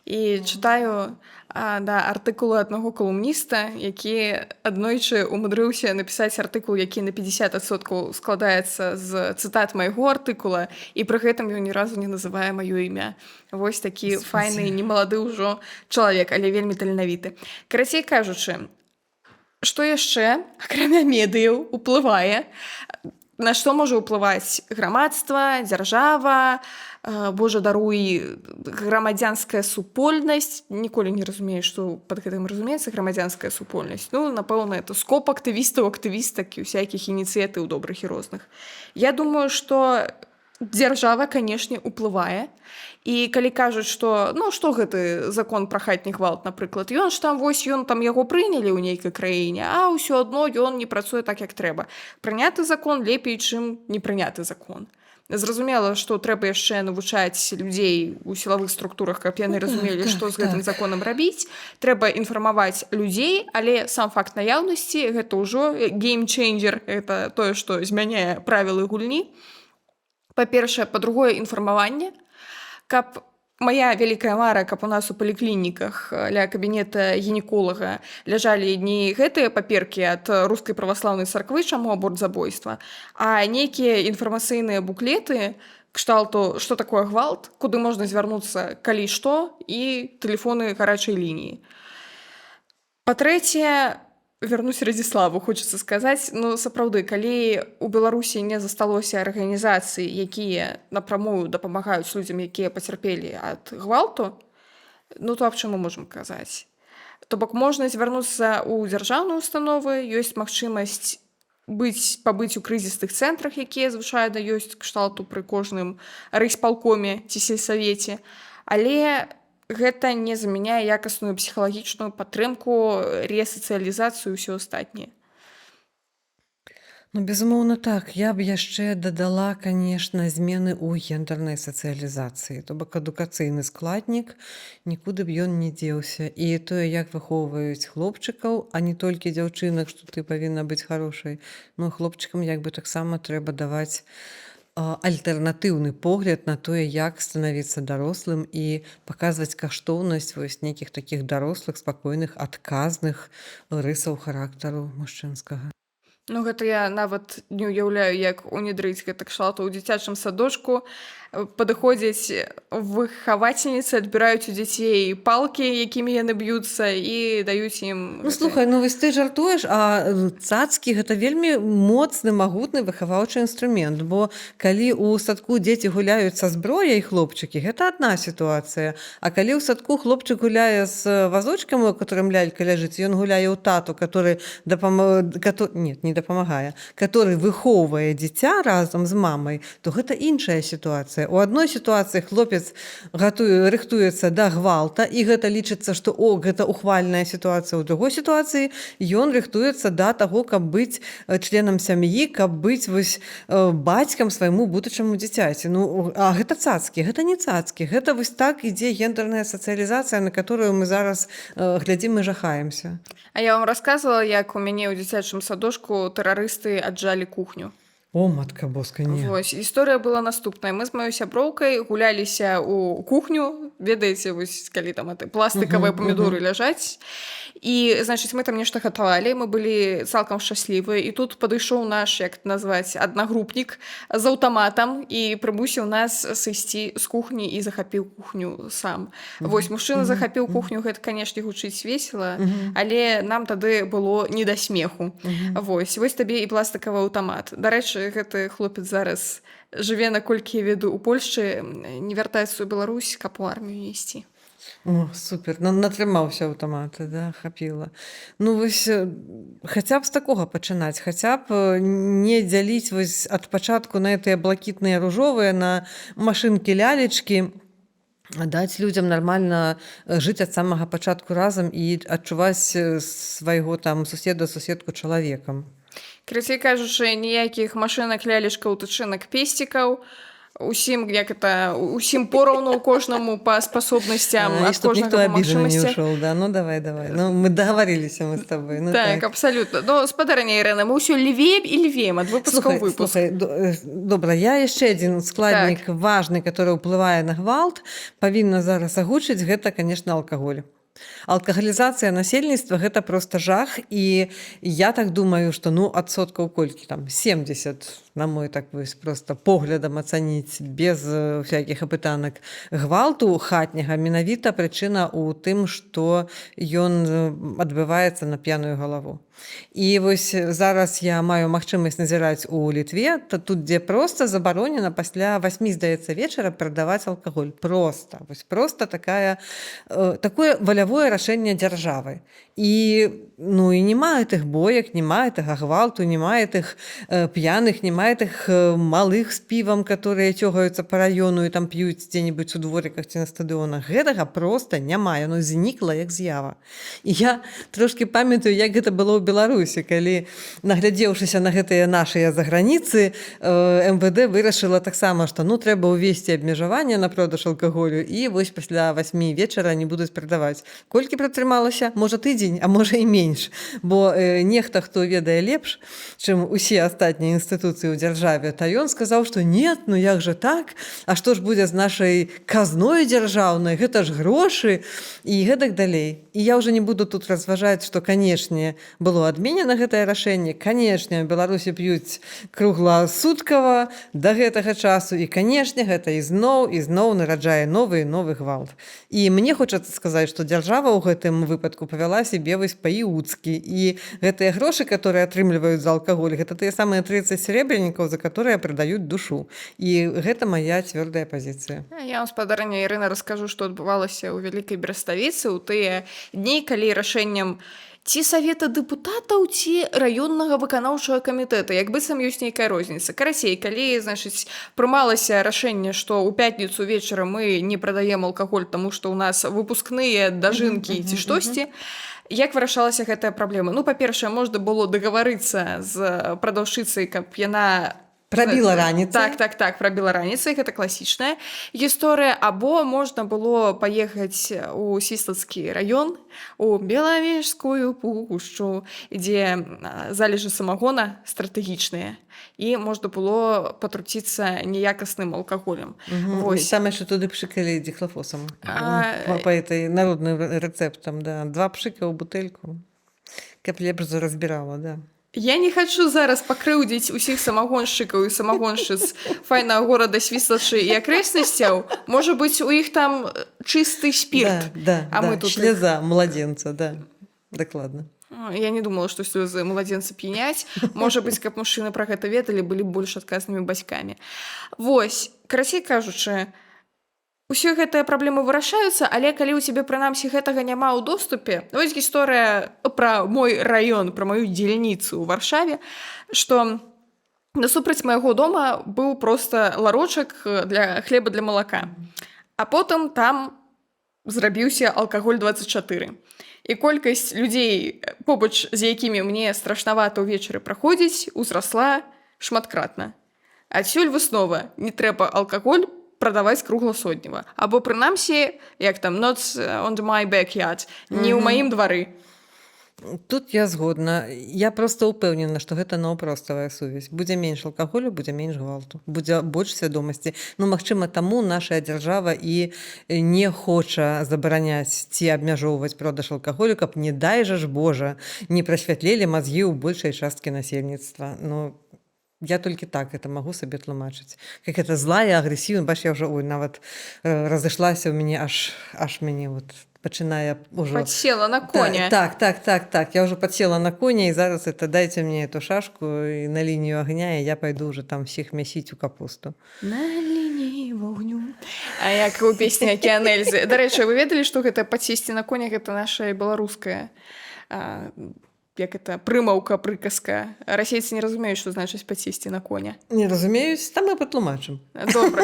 і чытаю артыкулы аднаго калумніста, які аднойчы умудрыўся напісаць артыкул, які на 50% складаецца з цытат майго артыкула, і пры гэтым ён ні разу не называе маё імя. Вось такі файны, немалады ўжо чалавек, але вельмі таленавіты. Карацей кажучы, што яшчэ, акрамя медыяў, уплывае, на што можа ўплываць грамадства, дзяржава, Божа даруй, грамадзянская супольнасць. Ніколі не разумею, што пад гэтым разумеецца грамадзянская супольнасць. Ну, напэўна, это скоп актывістаў, актывістак і ўсякіх ініцыятыў добрых і розных. Я думаю, што дзяржава, канешне, уплывае. І калі кажуць, што што гэты закон пра хатні гвалт, напрыклад, ён там яго прынялі ў нейкай краіне, а ўсё адно ён не працуе так, як трэба. Прыняты закон лепей, чым не прыняты закон. Зразумела, што трэба яшчэ навучаць людзей у сілавых структурах, каб яны разумелі, што з гэтым законам рабіць. Трэба інфармаваць людзей, але сам факт наяўнасці гэта ўжо геймчейнджер, гэта тое, што змяняе правілы гульні. Па-першае, па-другое, інфармаванне. Каб моя вялікая мара, каб у нас у паліклініках ля кабінета гінеколага ляжалі не гэтыя паперкі ад рускай праваслаўнай царквы, чаму аборт забойства, а нейкія інфармацыйныя буклеты кшталту, што такое гвалт, куды можна звярнуцца, калі што, і тэлефоны гарачай лініі. Па-трэцяе, вярнусь Радзіславу, хочацца сказаць, сапраўды, калі у Беларусі не засталося арганізацый, якія напрамую дапамагаюць людзям, якія пацярпелі ад гвалту, то аб чым мы можам казаць? То бок можна звярнуцца ў дзяржаўныя установы, ёсць магчымасць пабыць у крызісных цэнтрах, якія звычайна ёсць кшталту пры кожным рэйспалкоме ці сельсавеце, але гэта не замяняе якасную псіхалагічную падтрымку, рэсацыялізацыю і ўсё астатняе. Безумоўна, так. Я б яшчэ дадала, канешне, змены ў гендернай сацыялізацыі. То бок адукацыйны складнік, нікуды б ён не дзеўся. І тое, як выхоўваюць хлопчыкаў, а не толькі дзяўчынак, што ты павінна быць харошай. Хлопчыкам як бы таксама трэба даваць альтэрнатыўны погляд на тое, як станавіцца дарослым і паказваць каштоўнасць вось нейкіх такіх дарослых, спакойных, адказных рысаў характару мужчынскага. Гэта я нават не ўяўляю, як унядрыць гэта кшталту ў дзіцячым садочку. Падыходзяць выхавацельніцы, адбіраюць у дзяцей палкі, якімі яны б'юцца, і даюць ім... Слухай, вось ты жартуеш, а цацкі гэта вельмі моцны, магутны выхаваўчы інструмент, бо калі ў садку дзеці гуляюць са зброяй, хлопчыкі, гэта адна сітуацыя, а калі ў садку хлопчык гуляе з вазочкам, у которым лялька ляжыць, ён гуляе ў тату, который не дапамагае, который выхоўвае дзіця разам з мамай, то гэта іншая сітуацыя. У адной сітуацыі хлопец рыхтуецца да гвалта, і гэта лічыцца, што гэта ухвальная сітуацыя. У другой сітуацыі ён рыхтуецца да таго, каб быць членам сям'і, каб быць вось бацькам свайму будучаму дзіцяці. А гэта цацкі, гэта не цацкі. Гэта вось так ідзе гендерная сацыялізацыя, на которую мы зараз глядзім і жахаемся. А я вам расказвала, як у мяне ў дзіцячым садочку тэрарысты аджалі кухню. О, матка боска, не. Вось, гісторыя была наступная. Мы з маёй сяброўкай гуляліся ў кухню, ведаеце, вось, калі там пластыкавыя памідоры ляжаць. І, значыць, мы там нешта гатавалі, мы былі цалкам шчаслівыя, і тут падышоў наш, як назваць, аднагрупнік з аўтаматам і прымусіў нас сысці з кухні і захапіў кухню сам. Вось, мужчына захапіў кухню, гэта, канешне, гучыць весела, але нам тады было не да смеху. Вось табе і пластыкавы аўтамат. Дарэчы, гэты хлопец зараз жыве, наколькі я веду, у Польшчы, не вяртаецца ў Беларусь, каб у армію ісці. О, супер, натрымаўся аўтамата, да, хапіла. Вось, хаця б з такога пачынаць, хаця б не дзяліць вось ад пачатку на гэтыя блакітныя ружовыя, на машынкі-лялечкі, даць людзям нармальна жыць ад самага пачатку разам і адчуваць свайго там суседа-суседку чалавекам. Карацей кажучы, ніякіх машынак, лялечкаў, тычынак, песцікаў. Усім пораўну кожнаму па спасобнасцям, И ад чтоб никто кожнага па обиженный не магчымасці. ушел, да. Ну, давай, давай. Ну, мы договорились мы с тобой. Ну, Так, абсалютна. Ну, спадарня Ірына, мы ўсё левеем і левеем ад выпуска ў выпуск. Слухай, добра, я яшчэ адзін складнік важны, который ўплывае на гвалт, павінна зараз агучыць, гэта, конечно, алкаголь. Алкагалізацыя насельніцтва гэта просто жах, і я так думаю, што ну адсоткаў колькі там 70, на мой так вось просто поглядам ацаніць без всякіх апытанак гвалту хатняга, менавіта прычына ў тым, што ён адбываецца на п'яную галаву. І вось зараз я маю магчымасць назіраць у Літве, тут дзе проста забаронена пасля 8, здаецца, вечара прадаваць алкаголь. Проста. Вось проста такое валявое рашэнне дзяржавы. І ну і няма тых боек, няма тых гвалту, няма тых п'яных, няма тых малых з півам, которые цёгаюцца па раёну і там п'юць дзе-небудзь у дворыках ці на стадыёнах. Гэтага проста няма, яно знікла як з'ява. І я трошки памятаю, як гэта было ў Беларусі, калі, наглядзеўшыся на гэтыя нашыя заграніцы, МВД вырашыла таксама, што ну трэба ўвесці абмежаванне на продаж алкаголю, і вось пасля 8 вечара не будуць прадаваць. Колькі пратрымалася? Можа тыдзень, а можа і менш, бо нехта, хто ведае лепш, чым усе астатнія інстытуцыі ў дзяржаве, то ён сказаў, што нет, ну як жа так, а што ж будзе з нашай казной дзяржаўнай, гэта ж грошы і гэтак далей. І я ўжо не буду тут разважаць, што, канешне, было адменена гэтае рашэнне, канешне, у Беларусі п'юць кругласуткава да гэтага часу, і, канешне, гэта ізноў нараджае новы і новы гвалт. І мне хочацца сказаць, што дзяржава ў гэтым выпадку павяла сябе вось па-іуцкі, і гэтыя грошы, которые атрымліваюць за алкаголь, гэта тыя самыя 30 серебрянікаў, за которые прадаюць душу. І гэта моя цвёрдая пазіцыя. Я вам, спадарня Ірына, раскажу, што адбывалася ў Вялікай Браставіцы ў тыя дні, калі рашэннем ці савета дэпутатаў, ці раённага выканаўчага камітэта, як быццам ёсць нейкая розніца. Карацей, калі, значыць, прымалася рашэнне, што ў пятніцу вечара мы не прадаем алкаголь, таму што ў нас выпускныя дажынкі ці штосьці, як вырашалася гэтая праблема? Ну, па-першае, можна было дагаварыцца з прадаўшчыцай, каб яна Прабіла раніцай. Так, прабіла раніцай, гэта класічная гісторыя. Або можна было паехаць у Свіслацкі раён, у Белавежскую пушчу, дзе залежы самагона стратэгічныя, і можна было патруціцца неякасным алкаголем. Вось. Самае, што туды пшыкалі дихлофосам. Па этой народным рэцэптам, да. 2 пшыка ў бутэльку, каб лепш заразбірала, да. Я не хачу зараз пакрыўдзіць усіх самагоншчыкаў і самагоншчыц файнага горада Свіслачы і акрэснасцяў. Можа быць, у іх там чысты спірт. Да, мы тут слеза младенца, да, дакладна. Я не думала, што слёзы младзенца п'яняць. Можа быць, каб мужчыны пра гэта ведалі, былі больш адказнымі бацькамі. Вось, карацей кажучы, усе гэтыя праблемы вырашаюцца, але калі ў цябе, прынамсі, гэтага няма ў доступе, вось гісторыя пра мой раён, пра маю дзельніцу ў Варшаве, што насупраць майго дома быў проста ларочак для хлеба для малака. А потым там зрабіўся алкаголь 24. І колькасць людзей, побач з якімі мне страшнавата ўвечары праходзіць, узрасла шматкратна. Адсюль выснова: не трэба алкаголь прадаваць кругласотнева. Або, прынамсі, як там, not on my backyard, не ў маім двары. Тут я згодна. Я проста ўпэўнена, што гэта наўпроставая сувязь. Будзе менш алкаголю, будзе менш гвалту, будзе больш свядомасці. Ну, магчыма, таму нашая дзяржава і не хоча забараняць ці абмяжоўваць продаж алкаголю, каб, не дай жа ж Божа, не прасвятлелі мазгі ў большай часткі насельніцтва. Ну, я толькі так это магу сабе тлумачыць. Как это злая, агрэсіўна, бач, я ўжо нават разышлася ў мяне, аж мяне вот пачынае ўжо... Падсела на коня. Так. Я ўжо падсела на коня, і зараз это дайце мне эту шашку і на лінію агня, і я пайду ўжо там всіх мясіць у капусту. На лініі вогню. А як у песні «Акіян Эльзы». Дарэчы, вы ведалі, што гэта падсесці на коня, гэта наша беларуская як это, прымаўка, прыказка. Расейцы не разумеюць, што значыць падсесці на коня. Не разумеюць? Там мы патлумачым. Добра.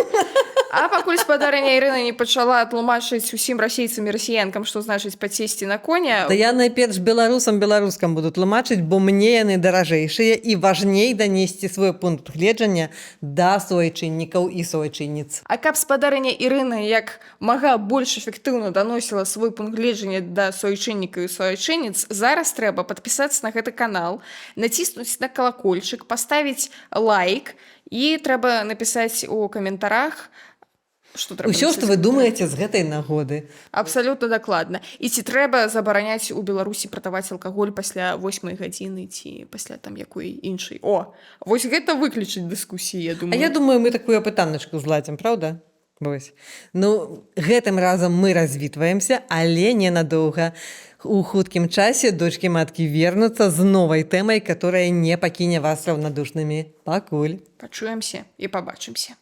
А пакуль спадарыня Ірына не пачала тлумачыць усім расейцам і расіянкам, што значыць падсесці на коня, Да я найперш беларускам буду тлумачыць, бо мне яны даражэйшыя і важней данесці свой пункт гледжання да суайчыннікаў і суайчынніц. А каб спадарыня Ірына як мага больш эфектыўна даносіла свой пункт гледжання да суайчыннікаў і суайчынніц, зараз трэба падпісацца на гэты канал, націснуць на калакольчык, паставіць лайк і трэба напісаць у каментарах, што трэба Усё, што вы думаеце з гэтай нагоды. Абсалютна дакладна. І ці трэба забараняць у Беларусі прадаваць алкаголь пасля 8 гадзіны ці пасля там якой іншай. О, вось гэта выключыць дыскусіі, я А думаю. я думаю, мы такую апытанначку зладзім, праўда? Вось. Ну, гэтым разам мы развітваемся, але ненадоўга. У хуткім часе дочкі маткі вернуцца з новай тэмай, которая не пакіне вас раўнадушнымі. Пакуль. Пачуемся і пабачымся.